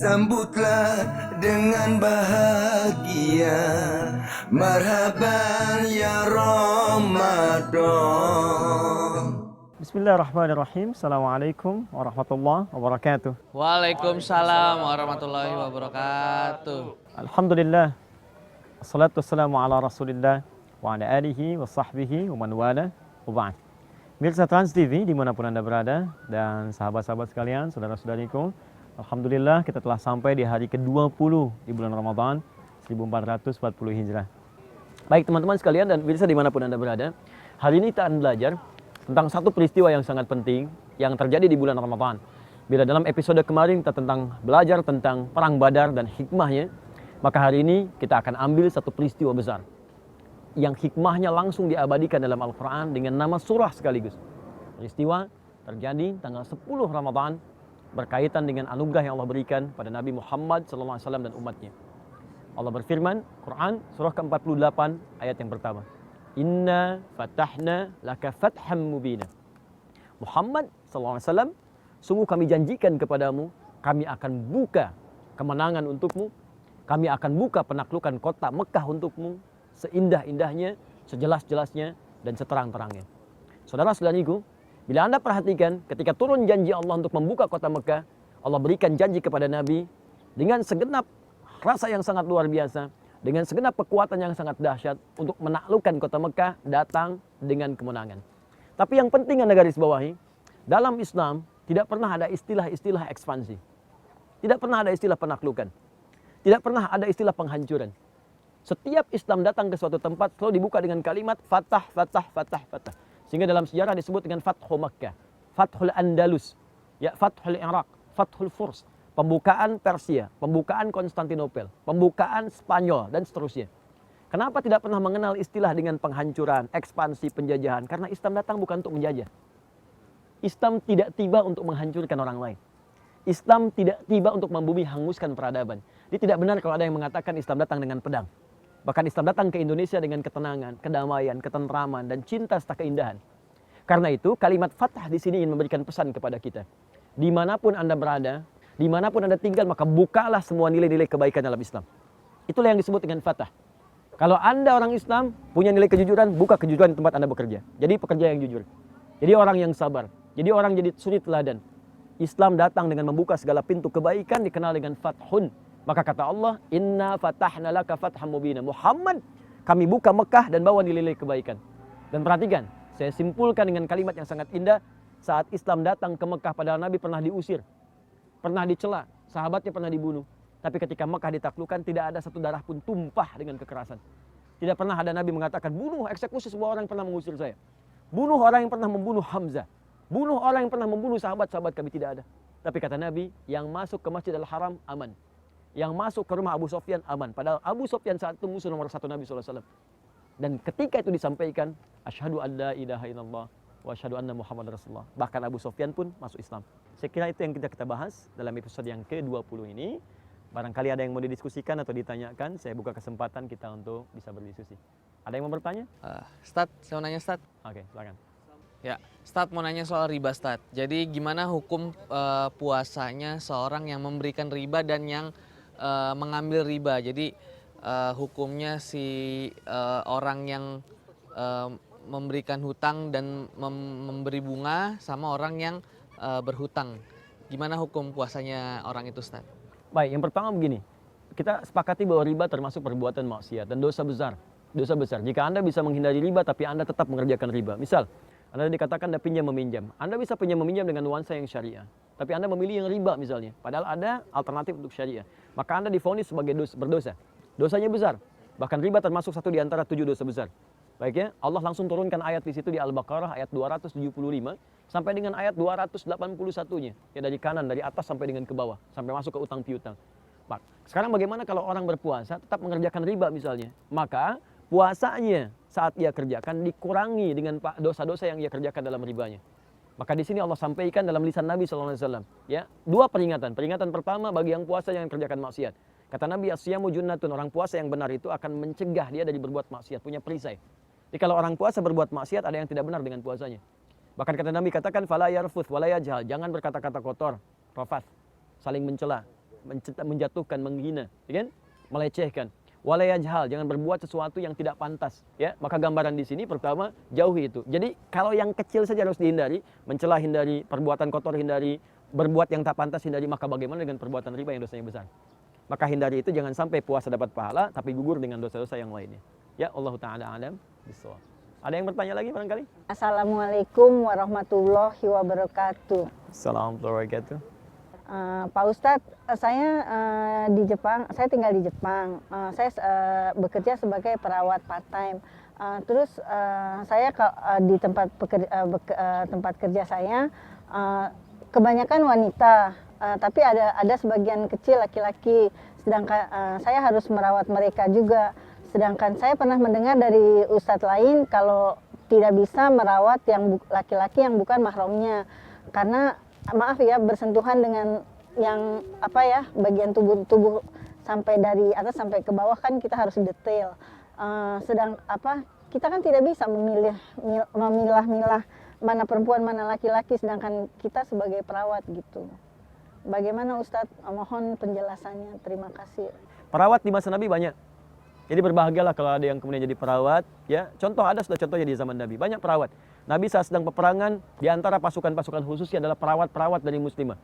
Sambutlah dengan bahagia, marhaban ya Ramadan. Bismillahirrahmanirrahim. Assalamualaikum warahmatullahi wabarakatuh. Waalaikumsalam warahmatullahi wabarakatuh. Alhamdulillah. Assalatu wassalamu ala rasulillah wa ala alihi wa sahbihi wa man wala wa ba'd. Mirsa Trans TV dimanapun Anda berada dan sahabat-sahabat sekalian, saudara-saudariku, alhamdulillah kita telah sampai di hari ke-20 di bulan Ramadan 1440 Hijrah. Baik teman-teman sekalian dan mirsa dimanapun Anda berada, hari ini kita akan belajar tentang satu peristiwa yang sangat penting yang terjadi di bulan Ramadan. Bila dalam episode kemarin kita belajar tentang Perang Badar dan hikmahnya, maka hari ini kita akan ambil satu peristiwa besar yang hikmahnya langsung diabadikan dalam Al-Quran dengan nama surah sekaligus. Peristiwa terjadi tanggal 10 Ramadan berkaitan dengan anugerah yang Allah berikan pada Nabi Muhammad SAW dan umatnya. Allah berfirman, Quran surah ke-48 ayat yang pertama. Inna fatahna laka fatham mubina. Muhammad SAW, sungguh kami janjikan kepadamu, kami akan buka kemenangan untukmu, kami akan buka penaklukan kota Mekah untukmu, seindah-indahnya, sejelas-jelasnya, dan seterang-terangnya. Saudara-saudariku, bila Anda perhatikan ketika turun janji Allah untuk membuka kota Mekah, Allah berikan janji kepada Nabi dengan segenap rasa yang sangat luar biasa, dengan segenap kekuatan yang sangat dahsyat untuk menaklukkan kota Mekah datang dengan kemenangan. Tapi yang penting Anda garis bawahi, dalam Islam tidak pernah ada istilah-istilah ekspansi. Tidak pernah ada istilah penaklukan. Tidak pernah ada istilah penghancuran. Setiap Islam datang ke suatu tempat selalu dibuka dengan kalimat fatah, fatah, fatah, fatah. Sehingga dalam sejarah disebut dengan Fathu Makkah, Fathul Andalus, ya, Fathul Iraq, Fathul Furs, pembukaan Persia, pembukaan Konstantinopel, pembukaan Spanyol, dan seterusnya. Kenapa tidak pernah mengenal istilah dengan penghancuran, ekspansi, penjajahan? Karena Islam datang bukan untuk menjajah. Islam tidak tiba untuk menghancurkan orang lain. Islam tidak tiba untuk membumi hanguskan peradaban. Jadi tidak benar kalau ada yang mengatakan Islam datang dengan pedang. Bahkan Islam datang ke Indonesia dengan ketenangan, kedamaian, ketentraman, dan cinta serta keindahan. Karena itu kalimat fatah di sini ingin memberikan pesan kepada kita. Dimanapun Anda berada, dimanapun Anda tinggal, maka bukalah semua nilai-nilai kebaikan dalam Islam. Itulah yang disebut dengan fatah. Kalau Anda orang Islam, punya nilai kejujuran, buka kejujuran di tempat Anda bekerja. Jadi pekerja yang jujur. Jadi orang yang sabar. Jadi orang jadi suri teladan. Islam datang dengan membuka segala pintu kebaikan dikenal dengan fathun. Maka kata Allah, Inna fatahna laka fatham mubina. Muhammad, kami buka Mekah dan bawa nilai-nilai kebaikan. Dan perhatikan, saya simpulkan dengan kalimat yang sangat indah. Saat Islam datang ke Mekah, padahal Nabi pernah diusir, pernah dicela, sahabatnya pernah dibunuh. Tapi ketika Mekah ditaklukkan, tidak ada satu darah pun tumpah dengan kekerasan. Tidak pernah ada Nabi mengatakan, bunuh, eksekusi semua orang yang pernah mengusir saya. Bunuh orang yang pernah membunuh Hamzah. Bunuh orang yang pernah membunuh sahabat-sahabat kami, tidak ada. Tapi kata Nabi, yang masuk ke Masjid Al-Haram aman. Yang masuk ke rumah Abu Sofyan aman. Padahal Abu Sofyan saat itu musuh nomor 1 Nabi SAW. Dan ketika itu disampaikan, asyhadu an la ilaha illallah wa asyhadu anna Muhammad Rasulullah. Bahkan Abu Sofyan pun masuk Islam. Saya kira itu yang kita bahas dalam episode yang ke-20 ini. Barangkali ada yang mau didiskusikan atau ditanyakan, saya buka kesempatan kita untuk bisa berdiskusi. Ada yang mau bertanya? Stad, saya mau nanya Stad. Oke, silakan. Ya, Stad mau nanya soal riba Stad. Jadi gimana hukum puasanya seorang yang memberikan riba dan yang mengambil riba? Jadi hukumnya si orang yang memberikan hutang dan memberi bunga sama orang yang berhutang. Gimana hukum puasanya orang itu Stad? Baik, yang pertama begini. Kita sepakati bahwa riba termasuk perbuatan maksiat dan dosa besar. Dosa besar. Jika Anda bisa menghindari riba tapi Anda tetap mengerjakan riba. Misal, Anda dikatakan Anda pinjam meminjam. Anda bisa pinjam meminjam dengan nuansa yang syariah. Tapi Anda memilih yang riba misalnya. Padahal ada alternatif untuk syariah. Maka Anda divonis sebagai berdosa. Dosanya besar. Bahkan riba termasuk satu di antara 7 dosa besar. Baik ya, Allah langsung turunkan ayat di situ di Al-Baqarah ayat 275 sampai dengan ayat 281-nya. Ya, dari kanan, dari atas sampai dengan ke bawah. Sampai masuk ke utang piutang. Sekarang bagaimana kalau orang berpuasa tetap mengerjakan riba misalnya? Maka puasanya saat ia kerjakan dikurangi dengan dosa-dosa yang ia kerjakan dalam ribanya. Maka di sini Allah sampaikan dalam lisan Nabi SAW, ya, 2 peringatan. Peringatan pertama bagi yang puasa yang kerjakan maksiat. Kata Nabi, as-siyamu junnatun, orang puasa yang benar itu akan mencegah dia dari berbuat maksiat, punya perisai. Jadi kalau orang puasa berbuat maksiat, ada yang tidak benar dengan puasanya. Bahkan kata Nabi katakan, fala yarfuth wala yajhal, jangan berkata-kata kotor, rafath, saling mencela, menjatuhkan, menghina, ya kan? Melecehkan. Wala yajhal, jangan berbuat sesuatu yang tidak pantas, ya. Maka gambaran di sini pertama jauhi itu. Jadi kalau yang kecil saja harus dihindari, mencela hindari, perbuatan kotor hindari, berbuat yang tak pantas hindari, maka bagaimana dengan perbuatan riba yang dosanya besar? Maka hindari itu, jangan sampai puasa dapat pahala tapi gugur dengan dosa-dosa yang lainnya. Ya, Allah taala alam bissawab. Ada yang bertanya lagi barangkali? Assalamualaikum warahmatullahi wabarakatuh. Assalamualaikum warahmatullahi wabarakatuh. Pak Ustadz, saya di Jepang, saya tinggal di Jepang. Saya bekerja sebagai perawat part time. Terus saya di tempat kerja saya kebanyakan wanita, tapi ada sebagian kecil laki-laki. Sedangkan saya harus merawat mereka juga. Sedangkan saya pernah mendengar dari ustadz lain kalau tidak bisa merawat yang laki-laki yang bukan mahramnya, karena maaf ya, bersentuhan dengan yang bagian tubuh sampai dari atas sampai ke bawah kan kita harus detail. Kita kan tidak bisa memilah-milah mana perempuan mana laki-laki, sedangkan kita sebagai perawat gitu. Bagaimana Ustadz? Mohon penjelasannya. Terima kasih. Perawat di masa Nabi banyak. Jadi berbahagialah kalau ada yang kemudian jadi perawat, ya. Sudah contohnya di zaman Nabi, banyak perawat. Nabi saat sedang peperangan, di antara pasukan-pasukan khususnya adalah perawat-perawat dari muslimah.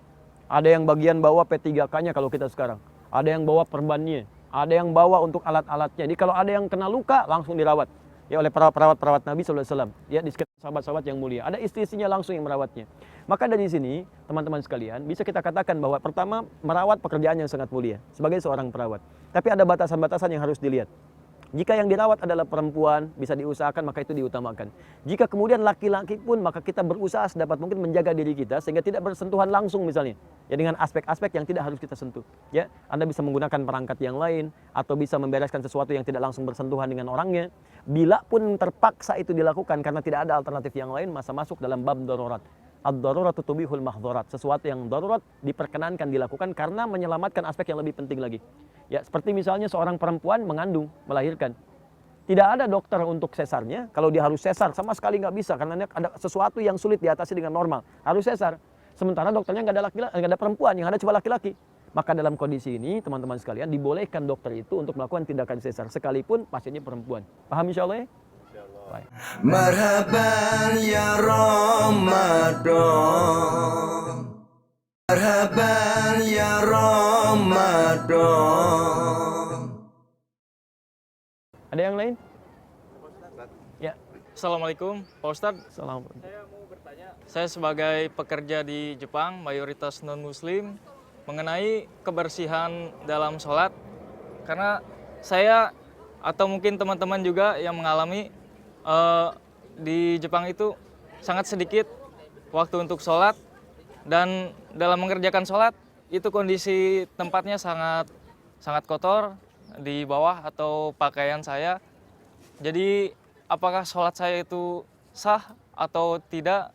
Ada yang bagian bawa P3K-nya kalau kita sekarang. Ada yang bawa perbannya, ada yang bawa untuk alat-alatnya. Jadi kalau ada yang kena luka, langsung dirawat. Ya, oleh perawat-perawat Nabi SAW. Ya, di sekitar sahabat-sahabat yang mulia. Ada istri-istrinya langsung yang merawatnya. Maka dari sini, teman-teman sekalian, bisa kita katakan bahwa pertama, merawat pekerjaan yang sangat mulia sebagai seorang perawat. Tapi ada batasan-batasan yang harus dilihat. Jika yang dirawat adalah perempuan, bisa diusahakan, maka itu diutamakan. Jika kemudian laki-laki pun, maka kita berusaha sedapat mungkin menjaga diri kita sehingga tidak bersentuhan langsung misalnya. Ya, dengan aspek-aspek yang tidak harus kita sentuh. Ya, Anda bisa menggunakan perangkat yang lain atau bisa membereskan sesuatu yang tidak langsung bersentuhan dengan orangnya. Bila pun terpaksa itu dilakukan karena tidak ada alternatif yang lain, masa masuk dalam bab darurat. Ad-daruratu tubihul mahdhurat. Sesuatu yang darurat diperkenankan dilakukan karena menyelamatkan aspek yang lebih penting lagi. Ya, seperti misalnya seorang perempuan mengandung, melahirkan. Tidak ada dokter untuk sesarnya. Kalau dia harus sesar, sama sekali nggak bisa karena ada sesuatu yang sulit diatasi dengan normal. Harus sesar. Sementara dokternya nggak ada perempuan, yang ada cuma laki-laki. Maka dalam kondisi ini, teman-teman sekalian, dibolehkan dokter itu untuk melakukan tindakan sesar sekalipun pasiennya perempuan. Paham insyaallah ya? Baik. Marhaban ya Ramadan, marhaban ya Ramadan. Ada yang lain? Ya. Assalamualaikum, Pak Ustadz. Assalamualaikum. Saya mau bertanya, saya sebagai pekerja di Jepang, mayoritas non-muslim, mengenai kebersihan dalam sholat. Karena saya atau mungkin teman-teman juga yang mengalami di Jepang itu sangat sedikit waktu untuk sholat. Dan dalam mengerjakan sholat, itu kondisi tempatnya sangat kotor di bawah atau pakaian saya. Jadi apakah sholat saya itu sah atau tidak,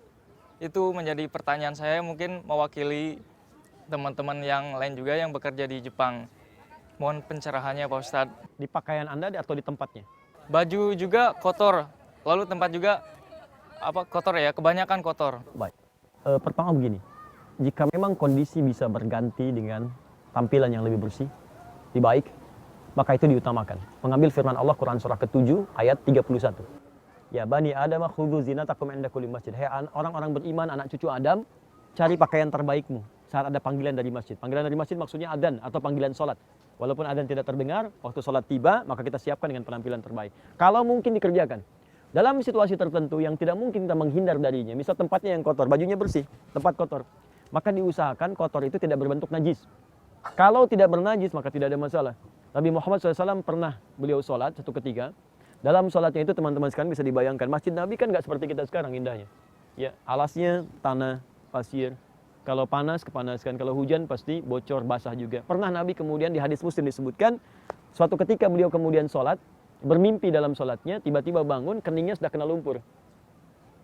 itu menjadi pertanyaan saya, mungkin mewakili teman-teman yang lain juga yang bekerja di Jepang. Mohon pencerahannya Pak Ustadz. Di pakaian Anda atau di tempatnya? Baju juga kotor, lalu tempat juga kotor ya, kebanyakan kotor. Baik. Pertama begini, jika memang kondisi bisa berganti dengan tampilan yang lebih bersih, lebih baik, maka itu diutamakan. Mengambil firman Allah Quran surah ke-7 ayat 31. Ya bani Adam khudhu zinatakum inda kulli masjid. Hai orang-orang beriman, anak cucu Adam, cari pakaian terbaikmu saat ada panggilan dari masjid. Panggilan dari masjid maksudnya adzan atau panggilan sholat. Walaupun adzan tidak terdengar, waktu sholat tiba, maka kita siapkan dengan penampilan terbaik. Kalau mungkin dikerjakan. Dalam situasi tertentu yang tidak mungkin kita menghindar darinya, misal tempatnya yang kotor, bajunya bersih, tempat kotor, maka diusahakan kotor itu tidak berbentuk najis. Kalau tidak bernajis, maka tidak ada masalah. Nabi Muhammad SAW pernah beliau sholat satu ketika. Dalam sholatnya itu teman-teman sekalian bisa dibayangkan, masjid Nabi kan nggak seperti kita sekarang indahnya. Ya, alasnya tanah, pasir. Kalau panas, kepanaskan. Kalau hujan pasti bocor, basah juga. Pernah Nabi kemudian di hadis Muslim disebutkan, suatu ketika beliau kemudian sholat, bermimpi dalam sholatnya, tiba-tiba bangun, keningnya sudah kena lumpur.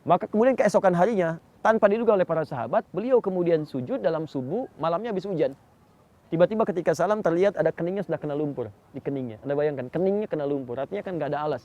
Maka kemudian keesokan harinya, tanpa diduga oleh para sahabat, beliau kemudian sujud dalam subuh, malamnya habis hujan. Tiba-tiba ketika salam terlihat ada keningnya sudah kena lumpur di keningnya. Anda bayangkan, keningnya kena lumpur, artinya kan nggak ada alas.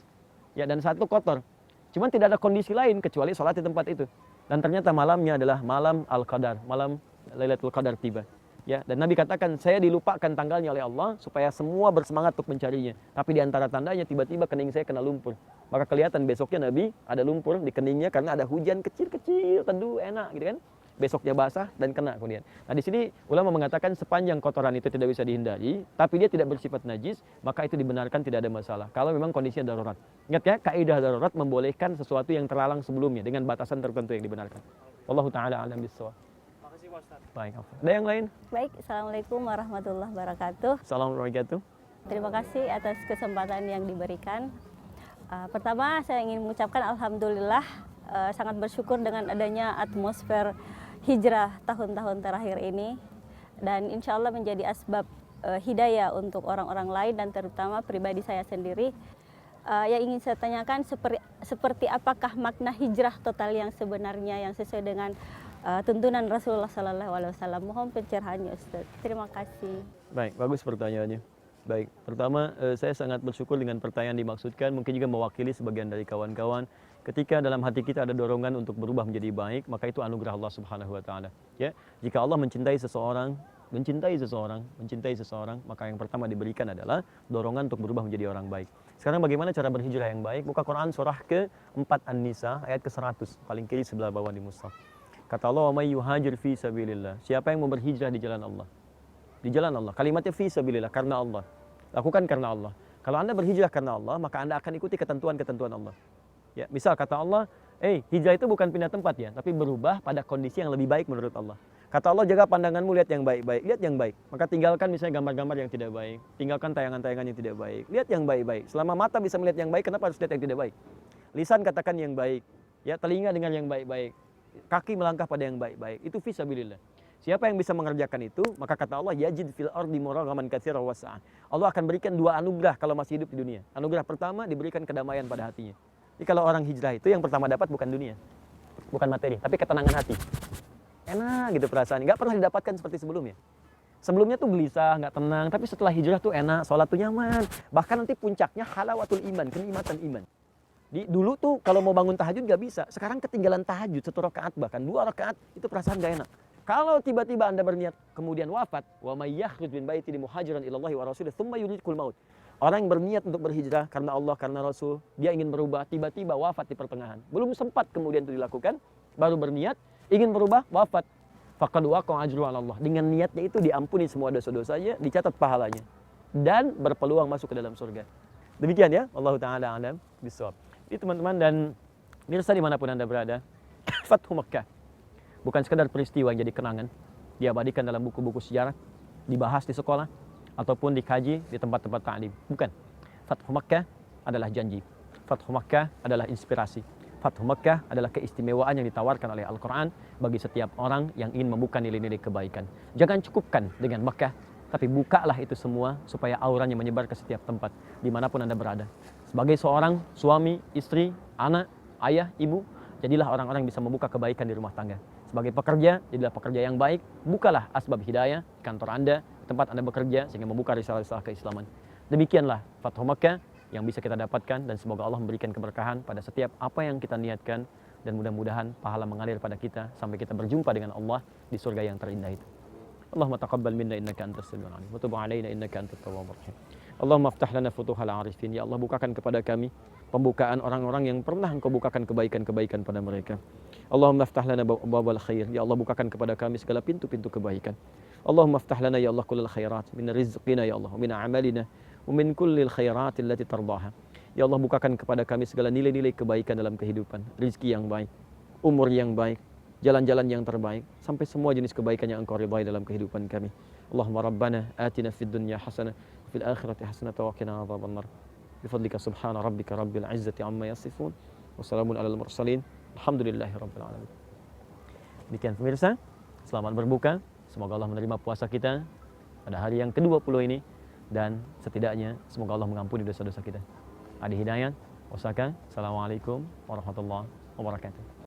Ya, dan satu kotor. Cuman tidak ada kondisi lain kecuali sholat di tempat itu. Dan ternyata malamnya adalah malam Al-Qadar, malam Lailatul Qadar tiba. Ya, dan Nabi katakan, saya dilupakan tanggalnya oleh Allah supaya semua bersemangat untuk mencarinya. Tapi di antara tandanya tiba-tiba kening saya kena lumpur. Maka kelihatan besoknya Nabi ada lumpur di keningnya karena ada hujan kecil-kecil, teduh, enak gitu kan. Besoknya basah dan kena kemudian. Nah, di sini ulama mengatakan sepanjang kotoran itu tidak bisa dihindari, tapi dia tidak bersifat najis, maka itu dibenarkan, tidak ada masalah. Kalau memang kondisinya darurat. Ingat ya, kaidah darurat membolehkan sesuatu yang terlalang sebelumnya dengan batasan tertentu yang dibenarkan. Wallahu taala alam bissawab. Baik, ada yang lain? Baik, Assalamualaikum warahmatullahi wabarakatuh. Assalamualaikum. Terima kasih atas kesempatan yang diberikan. Pertama, saya ingin mengucapkan Alhamdulillah, sangat bersyukur dengan adanya atmosfer hijrah tahun-tahun terakhir ini. Dan insya Allah menjadi asbab hidayah untuk orang-orang lain dan terutama pribadi saya sendiri. Yang ingin saya tanyakan, seperti apakah makna hijrah total yang sebenarnya yang sesuai dengan tuntunan Rasulullah SAW. Mohon pencerahannya Ustaz. Terima kasih. Baik, bagus pertanyaannya. Baik, pertama saya sangat bersyukur dengan pertanyaan dimaksudkan, mungkin juga mewakili sebagian dari kawan-kawan. Ketika dalam hati kita ada dorongan untuk berubah menjadi baik, maka itu anugerah Allah Subhanahu wa taala. Ya, jika Allah mencintai seseorang, maka yang pertama diberikan adalah dorongan untuk berubah menjadi orang baik. Sekarang bagaimana cara berhijrah yang baik? Buka Quran surah ke-4 An-Nisa ayat ke-100, paling kiri sebelah bawah di mushaf. Kata Allah, "Wa may yuhajir fi sabilillah." Siapa yang mau berhijrah di jalan Allah? Di jalan Allah. Kalimatnya fi sabilillah, karena Allah. Lakukan karena Allah. Kalau Anda berhijrah karena Allah, maka Anda akan ikuti ketentuan-ketentuan Allah. Ya, misal kata Allah, hijrah itu bukan pindah tempat ya, tapi berubah pada kondisi yang lebih baik menurut Allah. Kata Allah, jaga pandanganmu, lihat yang baik-baik, lihat yang baik. Maka tinggalkan misalnya gambar-gambar yang tidak baik, tinggalkan tayangan-tayangan yang tidak baik, lihat yang baik-baik. Selama mata bisa melihat yang baik, kenapa harus lihat yang tidak baik? Lisan katakan yang baik, ya, telinga dengar yang baik-baik, kaki melangkah pada yang baik-baik. Itu fisabilillah. Siapa yang bisa mengerjakan itu, maka kata Allah, yajid fil ardi muraghaman katsiran wasa'ah. Allah akan berikan 2 anugerah kalau masih hidup di dunia. Anugerah pertama diberikan kedamaian pada hatinya. Jadi kalau orang hijrah itu yang pertama dapat bukan dunia, bukan materi, tapi ketenangan hati. Enak gitu perasaannya, nggak pernah didapatkan seperti sebelumnya. Sebelumnya tuh gelisah, nggak tenang, tapi setelah hijrah tuh enak, sholat tuh nyaman. Bahkan nanti puncaknya halawatul iman, kenikmatan iman. Dulu tuh kalau mau bangun tahajud nggak bisa, sekarang ketinggalan tahajud 1 rakaat bahkan 2 rakaat itu perasaan nggak enak. Kalau tiba-tiba Anda berniat kemudian wafat, wa may yakhruj min baitihi muhajiran ila Allah wa rasulihi tsumma yudrikul maut. Orang yang berniat untuk berhijrah karena Allah, karena Rasul, dia ingin berubah, tiba-tiba wafat di pertengahan. Belum sempat kemudian itu dilakukan, baru berniat, ingin berubah, wafat. Faqad waqa'a ajruhu 'ala Allah. Dengan niatnya itu diampuni semua dosa-dosanya, dicatat pahalanya dan berpeluang masuk ke dalam surga. Demikian ya, Allah taala alam bisawab. Ini teman-teman dan mirsa dimanapun Anda berada, Fathu Makkah bukan sekedar peristiwa yang jadi kenangan, diabadikan dalam buku-buku sejarah, dibahas di sekolah, ataupun dikaji di tempat-tempat ta'lim. Bukan. Fathu Makkah adalah janji. Fathu Makkah adalah inspirasi. Fathu Makkah adalah keistimewaan yang ditawarkan oleh Al-Quran bagi setiap orang yang ingin membuka nilai-nilai kebaikan. Jangan cukupkan dengan Makkah, tapi bukalah itu semua supaya auranya menyebar ke setiap tempat, dimanapun Anda berada. Sebagai seorang suami, istri, anak, ayah, ibu, jadilah orang-orang yang bisa membuka kebaikan di rumah tangga. Sebagai pekerja, jadilah pekerja yang baik, bukalah asbab hidayah di kantor Anda, di tempat Anda bekerja, sehingga membuka risalah-risalah keislaman. Demikianlah Fathu Makkah yang bisa kita dapatkan, dan semoga Allah memberikan keberkahan pada setiap apa yang kita niatkan, dan mudah-mudahan pahala mengalir pada kita sampai kita berjumpa dengan Allah di surga yang terindah itu. Allahumma taqabbal minna innaka antas samiul alim wa tub alaina innaka antat tawwabur rahim. Allahumma aftah lana futuhal arifin. Ya Allah, bukakan kepada kami pembukaan orang-orang yang pernah Engkau bukakan kebaikan-kebaikan pada mereka. Allahumma aftah lana babal khair. Ya Allah, bukakan kepada kami segala pintu-pintu kebaikan. Allahumma aftah lana ya Allah kullal khairat min rizqina ya Allah, min amalina wa min kullil khairat allati tardaha. Ya Allah, bukakan kepada kami segala nilai-nilai kebaikan dalam kehidupan, rizki yang baik, umur yang baik, jalan-jalan yang terbaik, sampai semua jenis kebaikan yang Engkau ridhai dalam kehidupan kami. Allahumma rabbana atina fid dunya hasanah wa fil akhirati hasanah wa qina adzabannar. Bifadlika subhana rabbika rabbil izzati amma yasifun wa salamun alal mursalin. Alhamdulillahi rabbil alamin. Demikian pemirsa, selamat berbuka. Semoga Allah menerima puasa kita pada hari yang ke-20 ini, dan setidaknya semoga Allah mengampuni dosa-dosa kita. Adi Hidayat, Osaka. Assalamualaikum warahmatullahi wabarakatuh.